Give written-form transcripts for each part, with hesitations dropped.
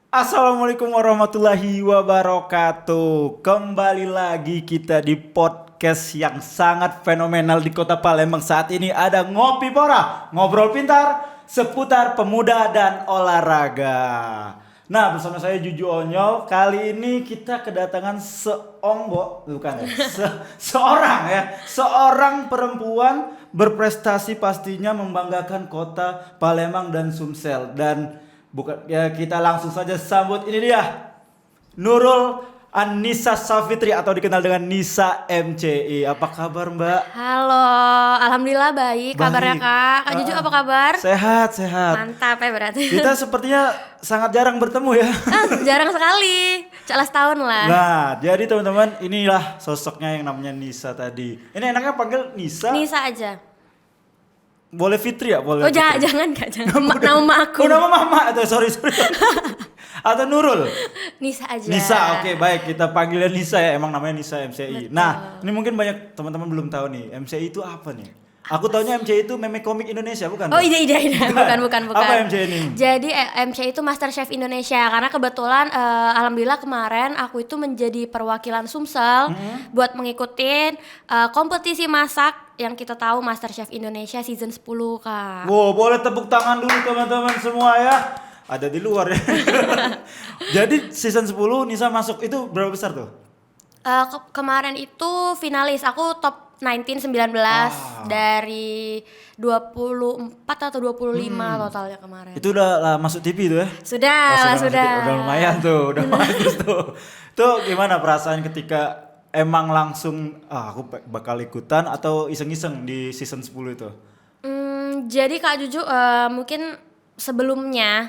Assalamualaikum warahmatullahi wabarakatuh. Kembali lagi kita di podcast yang sangat fenomenal di Kota Palembang saat ini. Ada Ngopi Pora, ngobrol pintar seputar pemuda dan olahraga. Nah, bersama saya Juju Onyol. Kali ini kita kedatangan seorang perempuan berprestasi, pastinya membanggakan Kota Palembang dan Sumsel. Dan bukan ya, kita langsung saja sambut, ini dia Nurul Annisa Safitri atau dikenal dengan Nisa MCI. Apa kabar, Mbak? Halo, alhamdulillah baik. Kabarnya Baik. Kak? Kak Juju apa kabar? Sehat. Mantap ya berarti. Kita sepertinya sangat jarang bertemu ya. Jarang sekali. Cak setahun lah. Nah, jadi teman-teman, inilah sosoknya yang namanya Nisa tadi. Ini enaknya panggil Nisa. Nisa aja. Boleh Fitri ya? Boleh. Oh Fitri. jangan Kak, jangan. Nama aku. Oh, nama mama. Atau sorry. Atau Nurul. Nisa aja. Nisa, oke, baik, kita panggilnya Nisa ya, emang namanya Nisa MCI. Betul. Nah, ini mungkin banyak teman-teman belum tahu nih, MCI itu apa nih? Aku taunya MCI itu meme komik Indonesia, bukan? Oh iya. Bukan. Apa MCI ini? Jadi MCI itu Master Chef Indonesia. Karena kebetulan alhamdulillah kemarin aku itu menjadi perwakilan Sumsel buat mengikuti kompetisi masak yang kita tahu Master Chef Indonesia season 10 Kak. Wow, boleh tepuk tangan dulu teman-teman semua ya. Ada di luar ya. Jadi season 10 Nisa masuk, itu berapa besar tuh? Kemarin itu finalis, aku top 19 dari 24 atau 25 totalnya kemarin. Itu udah lah, masuk TV tuh ya? Sudah. Masuk TV. Udah lumayan tuh, udah bagus tuh. Tuh gimana perasaan ketika emang langsung aku bakal ikutan atau iseng-iseng di season 10 itu? Jadi Kak Juju mungkin sebelumnya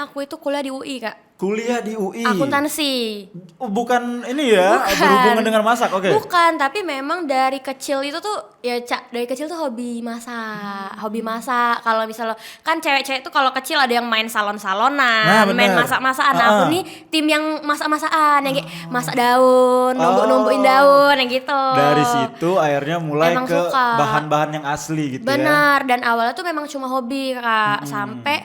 aku itu kuliah di UI Kak. Kuliah di UI. Akuntansi. Oh, bukan ini ya, berhubungan dengan masak, oke. Bukan, tapi memang dari kecil itu tuh ya dari kecil tuh hobi masak. Kalau misalnya kan cewek-cewek tuh kalau kecil ada yang main salon-salonan, main masak-masakan. Nah, aku nih tim yang masak-masakan, yang kayak masak daun, numbuk-numbukin daun yang gitu. Dari situ akhirnya mulai Emang ke suka. bahan-bahan yang asli gitu. Benar, dan awalnya tuh memang cuma hobi Kak. Sampai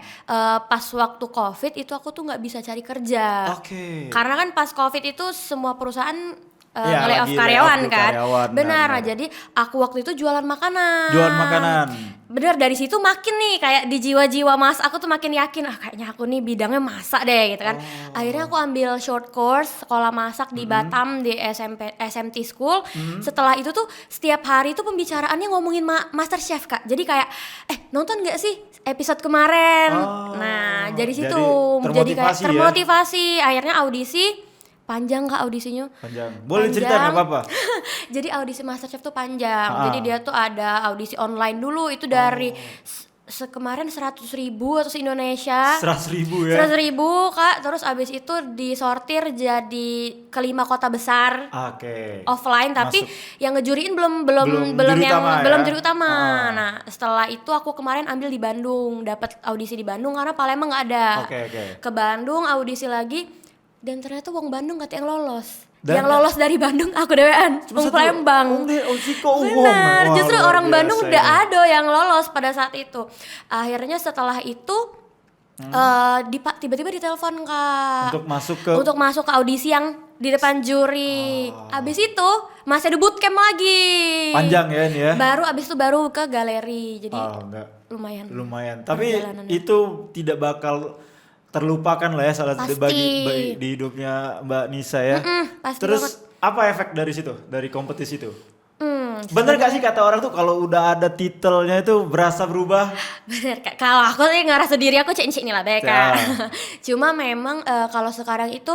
pas waktu Covid itu aku tuh nggak bisa cari kerja. Oke. Karena kan pas Covid itu semua perusahaan Ya, nge-layoff lagi karyawan layoff kan. karyawan, Benar. benar. Nah, jadi aku waktu itu jualan makanan. Jualan makanan. Bener, dari situ makin nih kayak di jiwa-jiwa mas aku tuh makin yakin kayaknya aku nih bidangnya masak deh gitu kan. Akhirnya aku ambil short course sekolah masak di Batam di SMT School. Setelah itu tuh setiap hari tuh pembicaraannya ngomongin Master Chef Kak. Jadi kayak nonton nggak sih episode kemarin? Nah, dari situ jadi kayak termotivasi. Akhirnya audisi panjang Kak audisinya. Panjang. Boleh cerita nggak apa-apa? Jadi audisi MasterChef tuh panjang. Jadi dia tuh ada audisi online dulu itu dari kemarin 100.000 atau se-Indonesia. 100.000 ya? 100.000 Kak. Terus abis itu disortir jadi ke 5 kota besar. Oke. Offline, tapi yang ngejuriin belum juri utama. Nah, setelah itu aku kemarin ambil di Bandung, dapat audisi di Bandung karena Palembang nggak ada. Oke. Ke Bandung audisi lagi. Dan ternyata wong Bandung gak yang lolos. Yang lolos dari Bandung aku dewean, wong Palembang. Benar, justru orang Bandung udah ada yang lolos pada saat itu. Akhirnya setelah itu tiba-tiba ditelepon Kak. Untuk masuk ke audisi yang di depan juri. Abis itu masih ada bootcamp lagi. Panjang ya ini ya. Abis itu baru ke galeri. Jadi lumayan. Tapi itu tidak bakal terlupakan lah ya salah satu bagi di hidupnya Mbak Nisa ya. Terus banget. Apa efek dari situ, dari kompetisi itu? Bener gak sih kata orang tuh kalau udah ada titelnya itu berasa berubah? Bener Kak, kalau aku sih ngerasa diri aku cek nih lah baik Kak. Cuma memang kalau sekarang itu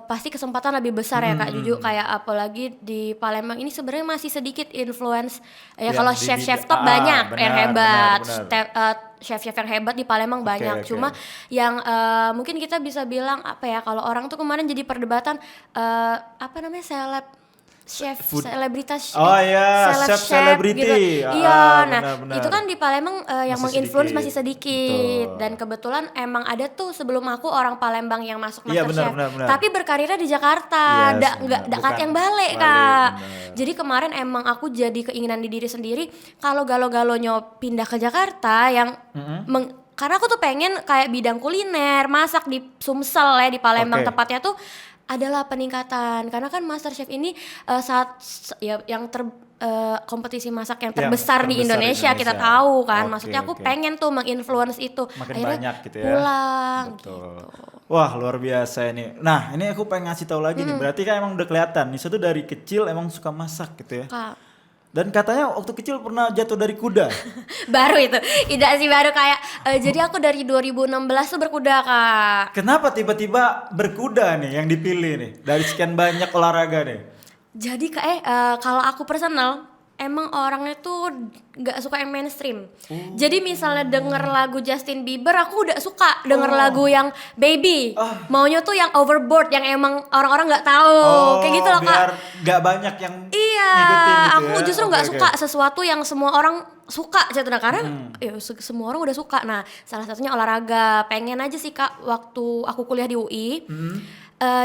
pasti kesempatan lebih besar ya Kak Juju, kayak apalagi di Palembang ini sebenarnya masih sedikit influence ya kalau chef-chef top banyak yang hebat. Chef-chef yang hebat di Palembang banyak. Cuma yang mungkin kita bisa bilang apa ya, kalau orang tuh kemarin jadi perdebatan apa namanya chef selebritas chef selebriti gitu. Iya, benar. Itu kan di Palembang yang menginfluence masih sedikit. Dan kebetulan emang ada tuh sebelum aku orang Palembang yang masuk MasterChef. Tapi berkarirnya di Jakarta, enggak yang balik Kak. Jadi kemarin emang aku jadi keinginan di diri sendiri kalau galo-galonya pindah ke Jakarta yang karena aku tuh pengen kayak bidang kuliner, masak di Sumsel ya, di Palembang Oke. tepatnya tuh adalah peningkatan. Karena kan MasterChef ini kompetisi masak yang terbesar di Indonesia, kita tahu kan. Oke, Maksudnya aku oke. pengen tuh menginfluence itu. Makin Akhirnya banyak gitu ya. pulang Betul. gitu. Wah, luar biasa ini. Nah, ini aku pengen ngasih tahu lagi nih. Berarti kan emang udah kelihatan Nisa tuh dari kecil emang suka masak gitu ya. Kak. Dan katanya waktu kecil pernah jatuh dari kuda. Baru itu. Tidak sih, baru kayak jadi aku dari 2016 tuh berkuda, Kak. Kenapa tiba-tiba berkuda nih yang dipilih nih dari sekian banyak olahraga nih? Jadi kalau aku personal emang orangnya tuh nggak suka yang mainstream. Jadi misalnya denger lagu Justin Bieber, aku udah suka denger lagu yang Baby. Maunya tuh yang overboard, yang emang orang-orang nggak tahu. Kayak gitu loh, Kak. Biar nggak banyak yang Iya, ngikutin gitu aku ya. justru nggak Oke, suka sesuatu yang semua orang suka gitu, nah karena ya semua orang udah suka. Nah, salah satunya olahraga. Pengen aja sih, Kak, waktu aku kuliah di UI.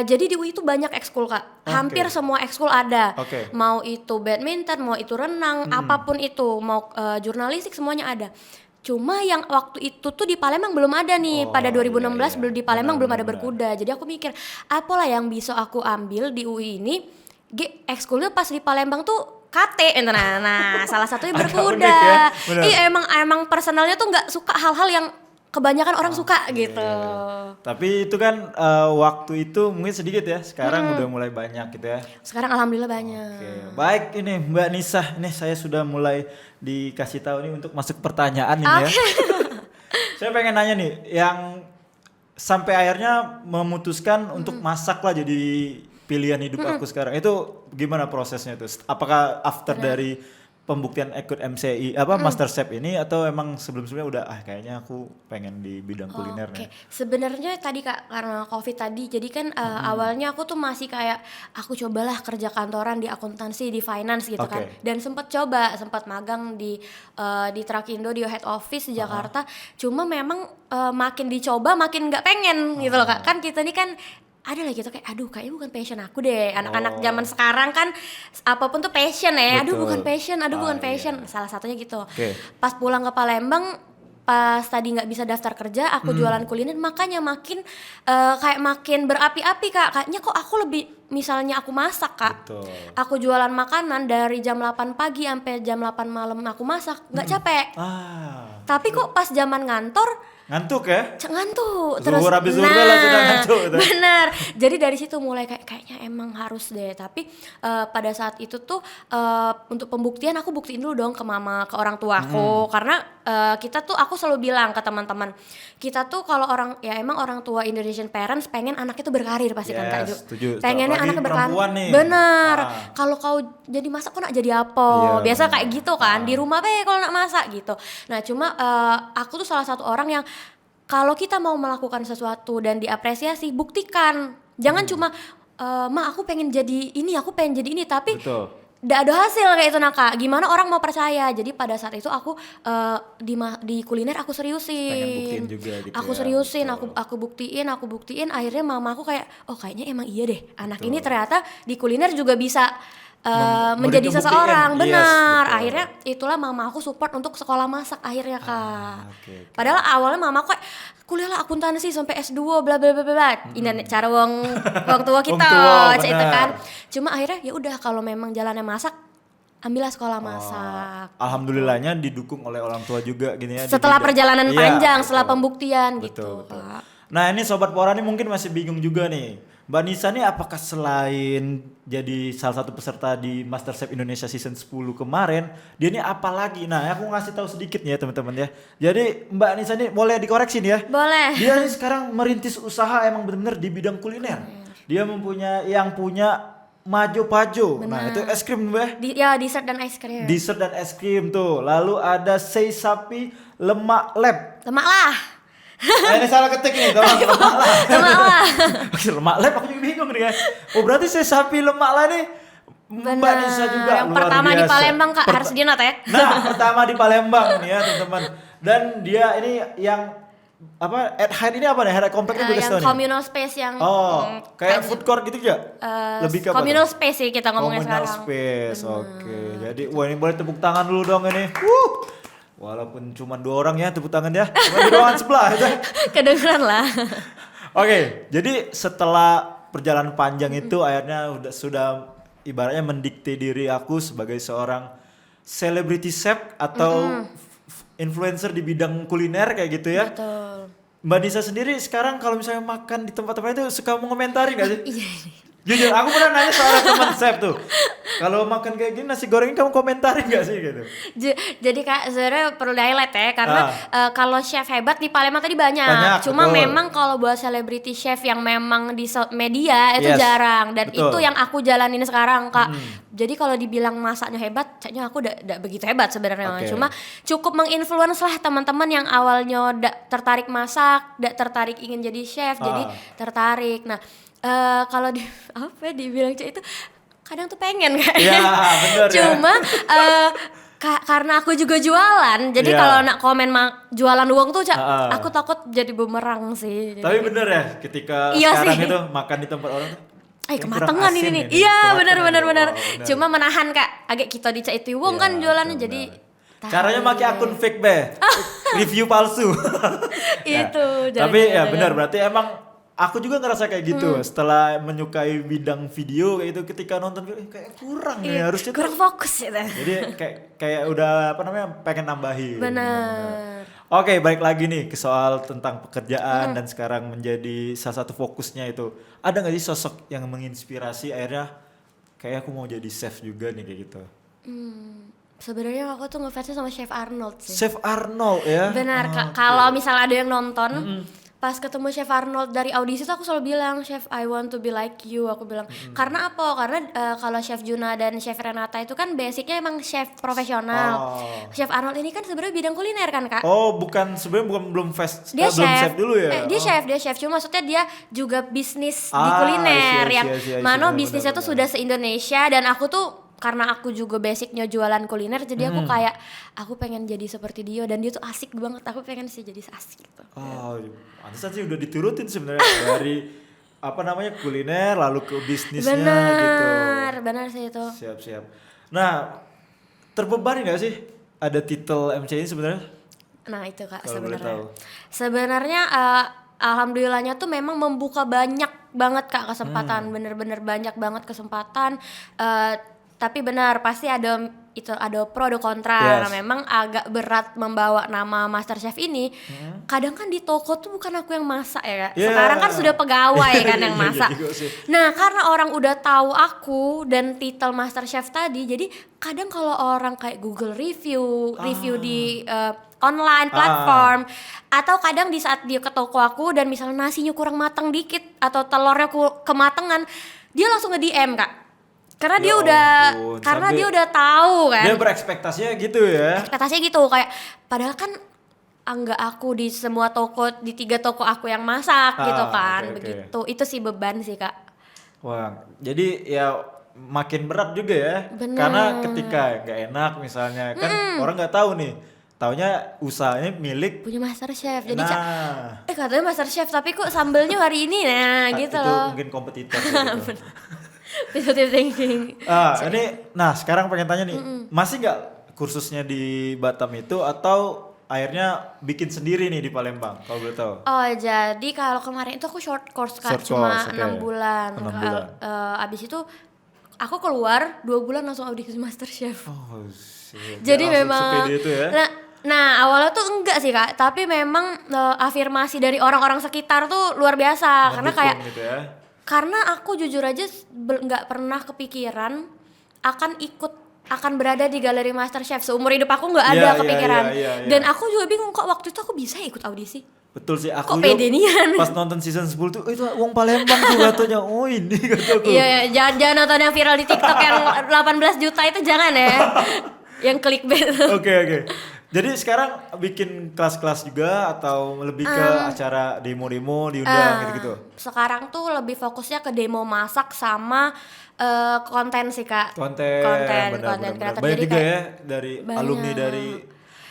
Jadi di UI itu banyak ekskul, Kak. Hampir semua ekskul ada. Oke. Mau itu badminton, mau itu renang, apapun itu, mau jurnalistik, semuanya ada. Cuma yang waktu itu tuh di Palembang belum ada nih. Pada 2016 belum di Palembang belum ada berkuda. Jadi aku mikir, apalah yang bisa aku ambil di UI ini? Ekskulnya pas di Palembang tuh KT, nah salah satunya Agak berkuda. unik ya, benar. Iya, emang personalnya tuh nggak suka hal-hal yang kebanyakan orang suka gitu. Tapi itu kan waktu itu mungkin sedikit ya. Sekarang udah mulai banyak gitu ya. Sekarang alhamdulillah banyak. Oke, baik ini Mbak Nisa, ini saya sudah mulai dikasih tahu nih untuk masuk pertanyaan ini ya. Saya pengen nanya nih, yang sampai akhirnya memutuskan untuk masak lah jadi pilihan hidup aku sekarang. Itu gimana prosesnya tuh? Apakah after dari pembuktian ikut MCI MasterChef ini, atau emang sebelum-sebelumnya udah kayaknya aku pengen di bidang kuliner Oke, nih. sebenarnya tadi, Kak, karena COVID tadi, jadi kan awalnya aku tuh masih kayak aku cobalah kerja kantoran di akuntansi, di finance gitu kan, Oke. dan sempat magang di Trakindo, di head office di Jakarta. Cuma memang makin dicoba makin nggak pengen gitu loh, Kak. Kan kita ini kan ada lah gitu kayak aduh kayaknya bukan passion aku deh. Anak-anak zaman sekarang kan apapun tuh passion ya. Aduh Betul. bukan passion, Iya. Salah satunya gitu. Oke. Pas pulang ke Palembang, pas tadi nggak bisa daftar kerja, aku jualan kuliner, makanya makin kayak makin berapi-api, Kak. Kayaknya kok aku lebih, misalnya aku masak, Kak. Betul. Aku jualan makanan dari jam 8 pagi sampai jam 8 malam aku masak, nggak capek. Tapi kok pas zaman ngantor Ngantuk ya? ngantuk Zuhur habis zuhur langsung ngantuk gitu. bener. Jadi dari situ mulai kayaknya emang harus deh. Tapi pada saat itu tuh untuk pembuktian aku buktiin dulu dong ke mama, ke orang tua aku. Karena kita tuh, aku selalu bilang ke teman-teman, kita tuh kalau emang orang tua Indonesian parents pengen anaknya tuh berkarir pasti kan, Kak Ju. Setuju. Pengennya Apalagi anaknya perempuan nih. bener. Kalau kau jadi masak kok nak jadi apa? Iya, Biasa bener. kayak gitu kan, di rumah kalau nak masak gitu. Nah cuma aku tuh salah satu orang yang kalau kita mau melakukan sesuatu dan diapresiasi, buktikan. Jangan cuma ma aku pengen jadi ini, tapi Betul. nggak ada hasil kayak itu, Kak. Gimana orang mau percaya? Jadi pada saat itu aku di kuliner aku seriusin. Pengen buktiin juga gitu Aku ya. seriusin, Betul. aku buktiin. Akhirnya mama aku kayak, oh kayaknya emang iya deh. Anak ini ternyata di kuliner juga bisa menjadi membuktikan. seseorang, Yes, benar. betul. Akhirnya itulah mama aku support untuk sekolah masak akhirnya, Kak. Oke. Padahal awalnya mama aku kayak kuliah lah akuntansi sampai S2 bla bla bla bla. Ini cara wong tua kita, tua, cek itu benar. kan. Cuma akhirnya ya udah, kalau memang jalannya masak, ambillah sekolah masak. Alhamdulillahnya didukung oleh orang tua juga gini ya. di Setelah bidang- perjalanan Iya, panjang, betul. setelah pembuktian Betul, gitu, betul. Kak. Nah ini Sobat Pora nih mungkin masih bingung juga nih. Mbak Nisa nih apakah selain jadi salah satu peserta di MasterChef Indonesia Season 10 kemarin, dia ini apa lagi? Nah aku ngasih tahu sedikit nih ya teman-teman ya. Jadi Mbak Nisa nih boleh dikoreksi nih ya. Boleh. Dia nih sekarang merintis usaha emang benar-benar di bidang kuliner. Dia punya Majo Pajo. Nah itu es krim Mbak. Dessert dan ice cream. Dessert dan es krim tuh. Lalu ada Sei Sapi Lemak Lab. Lemak lah. Ini salah ketik nih, tolong lemak lah. Lemak lah. Oke, lemak lab aku juga bingung nih kan. Oh berarti saya sapi lemak lah nih. Mbak Nisa juga Yang luar pertama di biasa. Palembang, Kak, harus dinot ya. Nah, pertama di Palembang nih ya teman-teman. Dan dia ini yang at height ini apa nih? Head kompleknya Yang Bridgestone nih? communal space yang Kayak food court gitu juga? Lebih ke apa communal tuh? space sih kita ngomongin Communal sekarang. space, oke. Jadi wah ini boleh tepuk tangan dulu dong ini. Walaupun cuma 2 orang ya tepuk tangan ya. Cuma di ruangan sebelah itu. Kedengeran lah. Oke, jadi setelah perjalanan panjang itu akhirnya sudah ibaratnya mendikte diri aku sebagai seorang celebrity chef atau influencer di bidang kuliner kayak gitu ya. Betul. Mbak Nisa sendiri sekarang kalau misalnya makan di tempat-tempat itu suka mengomentari gak sih? Iya. Jujur, aku pernah nanya seorang teman chef tuh. Kalau makan kayak gini nasi goreng kamu komentarin gak sih gitu? Jadi Kak sebenarnya perlu di-highlight ya karena kalau chef hebat di Palembang tadi banyak. Cuma betul. memang kalau buat celebrity chef yang memang di media itu Yes, jarang dan betul. itu yang aku jalanin sekarang Kak. Jadi kalau dibilang masaknya hebat, kayaknya aku udah begitu hebat sebenarnya. Oke. Cuma cukup menginfluence lah teman-teman yang awalnya tertarik masak, tertarik ingin jadi chef, jadi tertarik. Nah, kalau dibilang itu kadang tuh pengen Kak. Iya, bener ya. Cuma karena aku juga jualan, jadi Iya. kalau nak komen jualan uang tuh aku takut jadi bumerang sih. Tapi bener ya, ketika Iya sekarang sih. itu makan di tempat orang tuh kayak Kematangan kurang ini asin nih. ini. Iya, Kematangan. benar. Oh, bener. Cuma menahan Kak, agak kita dicak itu uang Iya, kan jualannya betul, jadi benar. Caranya pakai akun fake be, review palsu. itu. Tapi ya benar, berarti emang aku juga ngerasa kayak gitu setelah menyukai bidang video kayak itu ketika nonton kayak kurang ya harusnya tuh. kurang fokus ya. Jadi kayak udah apa namanya pengen nambahin. Benar. Oke, balik lagi nih ke soal tentang pekerjaan dan sekarang menjadi salah satu fokusnya itu. Ada nggak sih sosok yang menginspirasi akhirnya kayak aku mau jadi chef juga nih kayak gitu. Sebenarnya aku tuh ngefansnya sama Chef Arnold sih. Chef Arnold ya. Benar, Oke. kalau misalnya ada yang nonton, pas ketemu Chef Arnold dari audisi tuh aku selalu bilang, Chef I want to be like you, aku bilang. Karena apa? Karena kalau Chef Juna dan Chef Renata itu kan basicnya emang chef profesional. Oh. Chef Arnold ini kan sebenarnya bidang kuliner kan Kak? Oh, bukan sebenarnya belum Dia belum chef. chef dulu ya. Dia chef. Cuma maksudnya dia juga bisnis di Ah, kuliner I see, yang I see, mana benar, bisnisnya benar, tuh sudah se-Indonesia dan aku tuh karena aku juga basicnya jualan kuliner jadi aku kayak aku pengen jadi seperti dia dan dia tuh asik banget, aku pengen sih jadi asik gitu. Oh, pantesan sih udah diturutin sebenarnya dari apa namanya kuliner lalu ke bisnisnya gitu. Benar sih itu. Siap. Nah, terbebani nggak sih ada titel MC ini sebenarnya? Nah itu Kak Kalau boleh sebenarnya. tahu. Sebenarnya alhamdulillahnya tuh memang membuka banyak banget Kak kesempatan, bener-bener banyak banget kesempatan. Tapi benar pasti ada pro ada kontra. Yes. Nah, memang agak berat membawa nama MasterChef ini. Kadang kan di toko tuh bukan aku yang masak ya Kak. Yeah. Sekarang kan sudah pegawai kan yang Iya masak. juga sih. Nah karena orang udah tahu aku dan titel MasterChef tadi, jadi kadang kalau orang kayak Google review di online platform, atau kadang di saat dia ke toko aku dan misalnya nasinya kurang matang dikit atau telurnya kematangan, dia langsung nge-DM Kak. Karena Ya dia udah ampun, karena sampai dia udah tahu kan. Dia berekspektasinya gitu ya. Ekspektasinya gitu kayak padahal kan enggak aku di semua toko, di 3 toko aku yang masak gitu kan. Oke. Begitu. Itu sih beban sih Kak. Wah, jadi ya makin berat juga ya. Bener. Karena ketika nggak enak misalnya kan orang nggak tahu nih. Taunya usahanya milik. Punya MasterChef. Jadi Nah, katanya MasterChef tapi kok sambelnya hari ini gitu itu loh. mungkin kompetitor gitu. Positive thinking. Nah sekarang pengen tanya nih, masih nggak kursusnya di Batam itu atau akhirnya bikin sendiri nih di Palembang kalau boleh tahu? Oh jadi kalau kemarin itu aku short course Kak, Short cuma course, oke. 6 bulan. 6 bulan. Abis itu aku keluar 2 bulan langsung audisi MasterChef. Oh, siap. Jadi Langsung memang sepede itu ya? Nah awalnya tuh enggak sih Kak, tapi memang afirmasi dari orang-orang sekitar tuh luar biasa. Karena Mendukung kayak gitu ya? karena aku jujur aja nggak pernah kepikiran akan berada di galeri MasterChef. Seumur hidup aku nggak ada Iya, kepikiran. iya. Dan aku juga bingung kok waktu itu aku bisa ikut audisi. Betul sih, Kok aku juga pede nian? pas nonton season 10 tuh, itu uang Palembang tuh katanya, oh ini kataku. Iya, jangan nonton yang viral di TikTok yang 18 juta itu jangan ya. Yang clickbait. Oke. Jadi sekarang bikin kelas-kelas juga atau lebih ke acara demo-demo diundang gitu-gitu? Sekarang tuh lebih fokusnya ke demo masak sama konten sih Kak. Konten konten benar. kreator. Banyak Jadi juga kayak ya dari banyak. alumni dari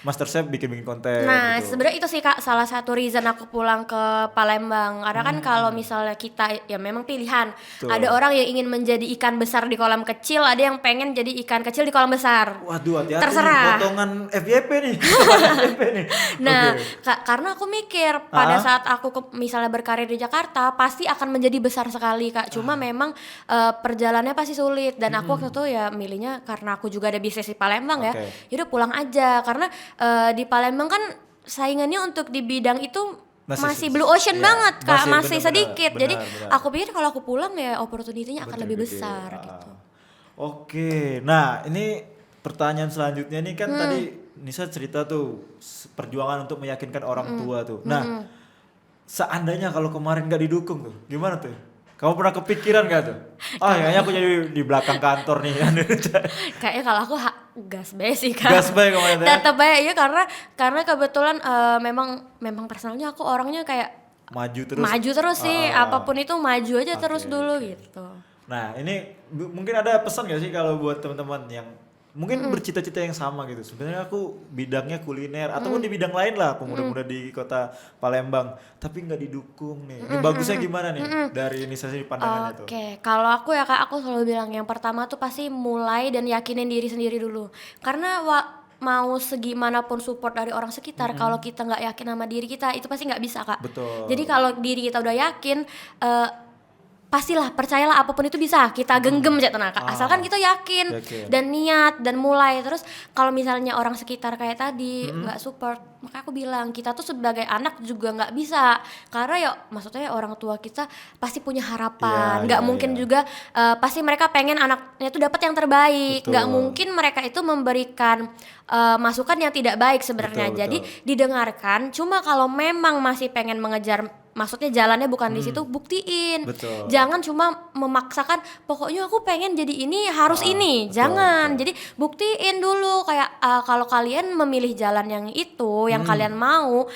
MasterChef bikin konten. Nah, gitu. sebenarnya itu sih Kak salah satu reason aku pulang ke Palembang. Karena kan kalau misalnya kita ya memang pilihan. Betul. Ada orang yang ingin menjadi ikan besar di kolam kecil, ada yang pengen jadi ikan kecil di kolam besar. Waduh, hati-hati Terserah. nih, potongan FYP nih. FYP nih. Nah, Oke. karena aku mikir pada saat aku misalnya berkarir di Jakarta pasti akan menjadi besar sekali Kak. Cuma memang perjalanannya pasti sulit dan aku waktu itu ya milihnya karena aku juga ada bisnis di Palembang ya. Oke. Yaudah pulang aja karena di Palembang kan saingannya untuk di bidang itu masih blue ocean iya, banget Kak, masih bener-bener, sedikit. Jadi benar. aku pikir kalau aku pulang ya opportunity-nya akan lebih Gede. besar gitu. Oke, nah ini pertanyaan selanjutnya nih kan tadi Nisa cerita tuh perjuangan untuk meyakinkan orang tua tuh. Nah, seandainya kalau kemarin gak didukung tuh, gimana tuh? Kamu pernah kepikiran gak tuh? Kayaknya aku jadi di belakang kantor nih. Kayaknya kalau aku gas bae sih Kak. Gas bae kemarin ya? Tetep bae ya karena kebetulan memang personalnya aku orangnya kayak Maju terus. sih, apapun itu maju aja terus dulu gitu. Nah ini mungkin ada pesan gak sih kalau buat teman-teman yang mungkin bercita-cita yang sama gitu. Sebenarnya aku bidangnya kuliner ataupun di bidang lain lah, pemuda-pemuda di kota Palembang, tapi nggak didukung nih. Ini bagusnya gimana nih dari Nisa sih pandangannya tuh? Oke, kalau aku ya Kak, aku selalu bilang yang pertama tuh pasti mulai dan yakinin diri sendiri dulu. Karena mau segimanapun support dari orang sekitar, kalau kita nggak yakin sama diri kita, itu pasti nggak bisa Kak. Betul. Jadi kalau diri kita udah yakin, pastilah percayalah apapun itu bisa kita genggam aja tenang Kak. Asalkan kita yakin dan niat dan mulai. Terus kalau misalnya orang sekitar kayak tadi nggak support, maka aku bilang kita tuh sebagai anak juga nggak bisa, karena ya maksudnya orang tua kita pasti punya harapan. Nggak mungkin juga pasti mereka pengen anaknya tuh dapat yang terbaik. Nggak mungkin mereka itu memberikan masukan yang tidak baik sebenarnya. Jadi didengarkan. Cuma kalau memang masih pengen mengejar, maksudnya jalannya bukan di situ, buktiin. Betul. Jangan cuma memaksakan pokoknya aku pengen jadi ini harus ini. Jangan. Jadi buktiin dulu kayak kalau kalian memilih jalan yang itu yang kalian mau,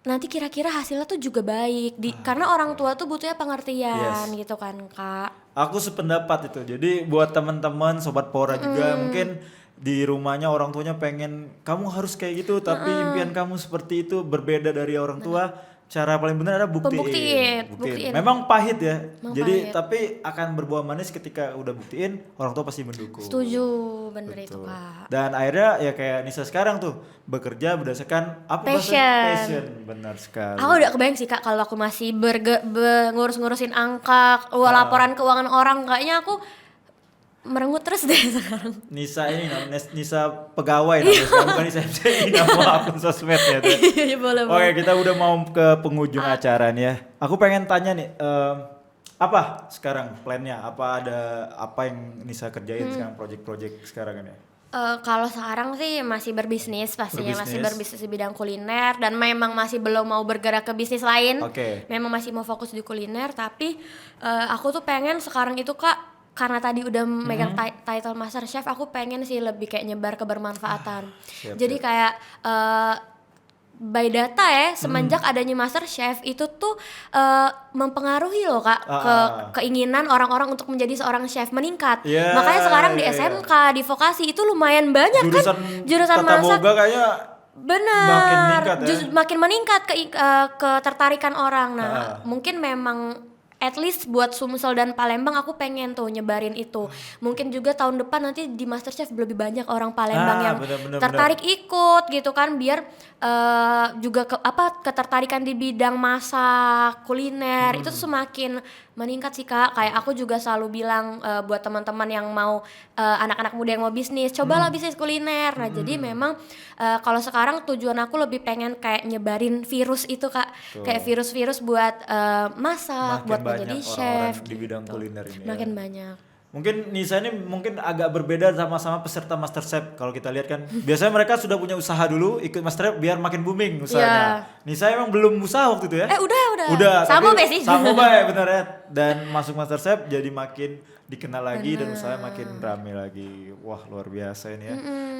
nanti kira-kira hasilnya tuh juga baik. Karena orang tua tuh butuhnya pengertian gitu kan Kak. Aku sependapat itu. Jadi buat teman-teman sobat Pora juga mungkin di rumahnya orang tuanya pengen kamu harus kayak gitu, tapi impian kamu seperti itu berbeda dari orang tua. Cara paling benar adalah buktiin. Memang pahit ya. Jadi tapi akan berbuah manis ketika udah buktiin, orang tua pasti mendukung. Setuju, bener itu Kak. Dan akhirnya ya kayak Nisa sekarang tuh bekerja berdasarkan apa passion. Benar sekali. Aku udah kebayang sih Kak kalau aku masih ngurus-ngurusin angka, laporan keuangan orang, kayaknya aku merengut terus deh sekarang. Nisa ini namanya Nisa pegawai namanya sekarang, bukan Nisa MCI, nama akun sosmed ya. Iya boleh. Oke, kita udah mau ke penghujung acara nih ya. Aku pengen tanya nih, apa sekarang plannya? Apa yang Nisa kerjain sekarang, project-project sekarang ini? Kalau sekarang sih masih berbisnis pastinya, masih berbisnis di bidang kuliner dan memang masih belum mau bergerak ke bisnis lain. Memang masih mau fokus di kuliner, tapi aku tuh pengen sekarang itu Kak, karena tadi udah megang title Master Chef, aku pengen sih lebih kayak nyebar kebermanfaatan. Jadi kayak by data ya, semenjak adanya Master Chef itu tuh mempengaruhi loh Kak keinginan orang-orang untuk menjadi seorang chef meningkat. Makanya sekarang di SMK, di vokasi itu lumayan banyak jurusan masak. Kayaknya bener, makin meningkat ketertarikan orang. Nah, mungkin memang at least buat Sumsel dan Palembang aku pengen tuh nyebarin itu. Mungkin juga tahun depan nanti di MasterChef lebih banyak orang Palembang yang tertarik ikut gitu kan, biar juga ketertarikan di bidang masak, kuliner itu tuh semakin meningkat sih Kak. Kayak aku juga selalu bilang buat teman-teman yang mau anak-anak muda yang mau bisnis, cobalah bisnis kuliner. Nah, jadi memang kalau sekarang tujuan aku lebih pengen kayak nyebarin virus itu Kak. Kayak virus-virus buat masak, buat menjadi chef di bidang kuliner ini. Makin banyak. Mungkin Nisa ini mungkin agak berbeda sama peserta MasterChef. Kalau kita lihat kan biasanya mereka sudah punya usaha dulu, ikut MasterChef biar makin booming usahanya. Nisa emang belum usaha waktu itu ya? Udah. Sama sih. Sama baik bener ya. Dan masuk MasterChef jadi makin dikenal lagi dan usahanya makin rame lagi. Wah, luar biasa ini ya.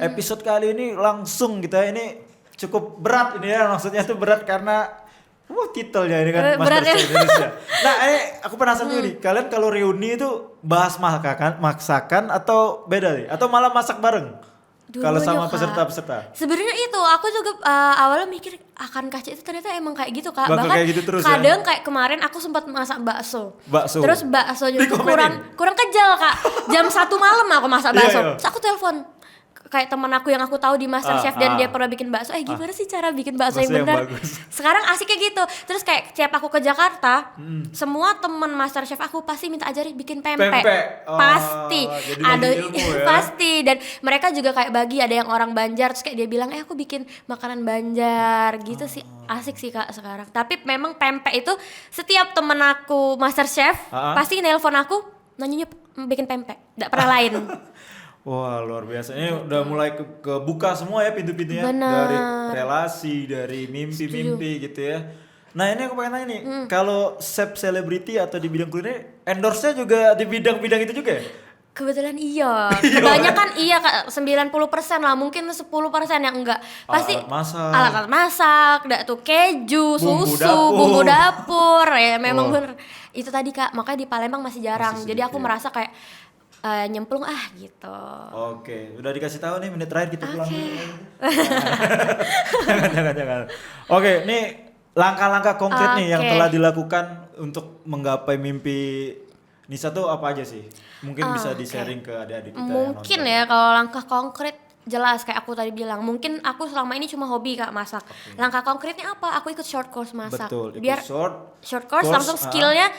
Episode kali ini langsung kita ini cukup berat ini ya. Maksudnya tuh berat karena titelnya ini kan MasterChef Indonesia. Nah, aku penasaran juga nih, kalian kalau reuni itu bahas masakan atau beda nih? Atau malah masak bareng? Kalau Dua-duanya, sama Kak. peserta-peserta. Sebenarnya itu aku juga awalnya mikir akan kaca itu ternyata emang kayak gitu, Kak. Bakal Bahkan kayak gitu terus, ya? kadang kayak kemarin aku sempat masak bakso. Bakso. Terus baksonya itu Dikomenin? kurang kejal, Kak. Jam 1 malam aku masak Iya, bakso. iya. Terus aku telepon kayak teman aku yang aku tahu di MasterChef dan dia pernah bikin bakso. Gimana sih cara bikin bakso Bakso yang yang benar? bagus. Sekarang asiknya gitu. Terus kayak setiap aku ke Jakarta, semua teman MasterChef aku pasti minta ajari bikin pempek. Pempek. Oh, Pasti. jadi Ada bagi ilmu ya. pasti, dan mereka juga kayak bagi, ada yang orang Banjar terus kayak dia bilang aku bikin makanan Banjar gitu sih. Asik sih, Kak, sekarang. Tapi memang pempek itu setiap temen aku MasterChef pasti nelpon aku nanyanya bikin pempek, nggak pernah lain. Wah, luar biasa. Ini udah mulai kebuka semua ya pintu-pintunya. Benar. Dari relasi, dari mimpi-mimpi gitu ya. Nah, ini aku pengen nanya nih, kalau chef selebriti atau di bidang kuliner, endorse-nya juga di bidang-bidang itu juga ya? Kebetulan iya. Kebanyakan iya, Kak, 90% lah, mungkin 10% yang enggak. Pasti Alat masak. alat masak, tuh keju, Bumbu susu, dapur. bumbu dapur. Ya memang Wah. bener. Itu tadi, Kak, makanya di Palembang masih jarang. Masih Jadi aku sedikit. merasa kayak nyemplung gitu. Oke, udah dikasih tahu nih menit terakhir kita pulang Oke. dulu. Jangan. Oke, nih langkah-langkah konkret nih yang Oke. telah dilakukan untuk menggapai mimpi Nisa tuh apa aja sih? Mungkin bisa Oke. di-sharing ke adik-adik kita yang Mungkin nonton. ya kalau langkah konkret jelas kayak aku tadi bilang, mungkin aku selama ini cuma hobi, Kak, masak. Langkah konkretnya apa? Aku ikut short course masak. Betul, ikut Biar short course langsung skillnya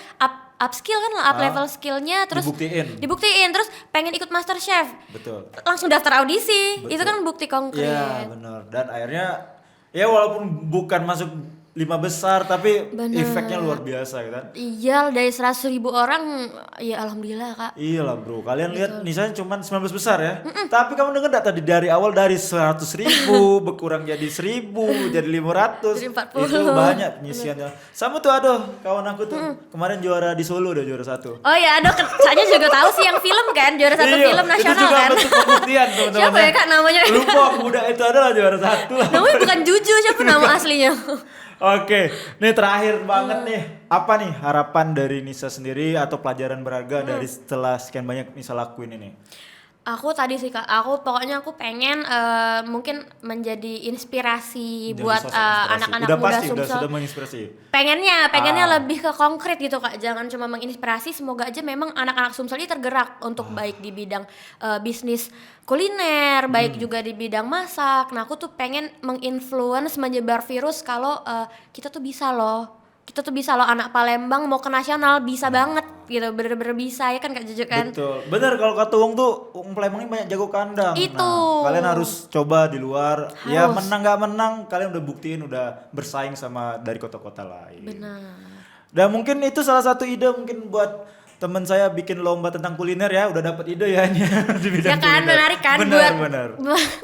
up skill kan, up Ah. level skillnya, terus Dibuktiin. terus pengen ikut master chef, Betul. langsung daftar audisi. Betul. Itu kan bukti konkret. Iya, benar. Dan akhirnya ya walaupun bukan masuk 5 besar tapi Bener. efeknya luar biasa gitu kan. Iya, dari 100.000 orang ya alhamdulillah, Kak. Iya lah bro, kalian lihat misalnya cuma 19 besar ya. Tapi kamu dengar gak tadi dari awal dari 100.000 berkurang jadi 1.000 jadi 500. Jadi 40. Itu banyak penyisiannya. Sama tuh aduh kawan aku tuh kemarin juara di Solo udah juara 1. Oh ya, aduh, saya juga tahu sih yang film kan, juara satu film nasional itu juga kan. bentuk pembuktian teman-teman. Siapa ya, Kak, namanya? Lupa pemuda itu adalah juara 1 lah. Namanya bukan Juju, siapa nama aslinya? Oke, nih terakhir banget nih. Apa nih harapan dari Nisa sendiri atau pelajaran berharga dari setelah sekian banyak Nisa lakuin ini? Aku tadi sih, Kak, aku pengen mungkin menjadi inspirasi Jadi buat sosok inspirasi. anak-anak Udah muda pasti Sumsel. sudah menginspirasi. Pengennya lebih ke konkret gitu, Kak. Jangan cuma menginspirasi, semoga aja memang anak-anak Sumsel ini tergerak untuk baik di bidang bisnis kuliner, baik juga di bidang masak. Nah, aku tuh pengen menginfluence, menyebar virus kalau kita tuh bisa loh. Kita tuh bisa loh, anak Palembang mau ke nasional bisa banget gitu, bener-bener bisa ya kan, Kak Juju kan? Betul. Bener kalau kata Uung tuh Palembang ini banyak jago kandang. Itu. Nah, kalian harus coba di luar. Ya Harus. menang nggak menang, kalian udah buktiin udah bersaing sama dari kota-kota lain. Benar. Dan mungkin itu salah satu ide mungkin buat teman saya bikin lomba tentang kuliner ya, udah dapat ide ya di bidang Ya kan, kuliner. menarik kan Benar.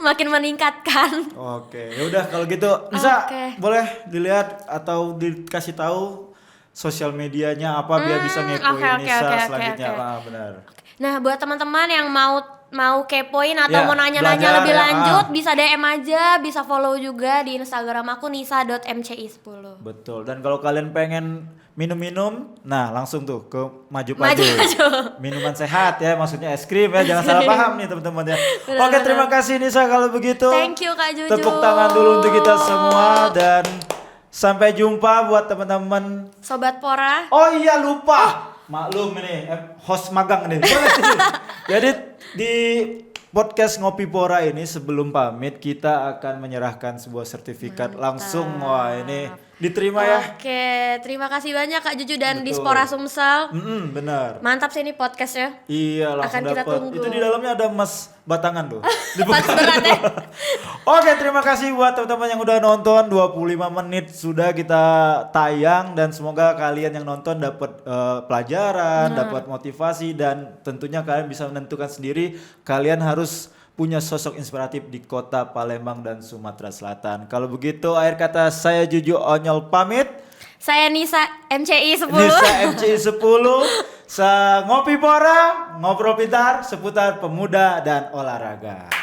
makin meningkatkan. Oke, ya udah kalau gitu Nisa Oke. boleh dilihat atau dikasih tahu sosial medianya apa biar bisa ngepoin oke, Nisa oke, selanjutnya. oke. Ah, benar. Nah, buat teman-teman yang mau kepoin atau Ya, mau nanya-nanya belajar lebih ya, lanjut, bisa DM aja, bisa follow juga di Instagram aku nisa.mci10. Betul. Dan kalau kalian pengen minum-minum, nah langsung tuh ke Maju Maju. Minuman sehat ya, maksudnya es krim ya, jangan salah paham nih teman-teman ya. Benar, Oke, terima kasih Nisa kalau begitu. Thank you, Kak Juju. Tepuk tangan dulu untuk kita semua dan sampai jumpa buat teman-teman. Sobat Pora. Oh iya lupa. Maklum ini host magang nih. Jadi di podcast Ngopi Pora ini sebelum pamit kita akan menyerahkan sebuah sertifikat langsung. Wah, ini diterima ya. Oke, terima kasih banyak Kak Juju dan Betul. Dispora Sumsel. Benar. Mantap sih ini podcastnya. Iya langsung Akan kita dapat. tunggu. Itu di dalamnya ada emas batangan tuh. Pas berat ya. Oke, terima kasih buat teman-teman yang udah nonton. 25 menit sudah kita tayang dan semoga kalian yang nonton dapat pelajaran, dapat motivasi dan tentunya kalian bisa menentukan sendiri kalian harus punya sosok inspiratif di kota Palembang dan Sumatera Selatan. Kalau begitu akhir kata saya Juju Onyol pamit. Saya Nisa MCI 10. Nisa MCI 10 Ngopi Pora, ngobrol pintar seputar pemuda dan olahraga.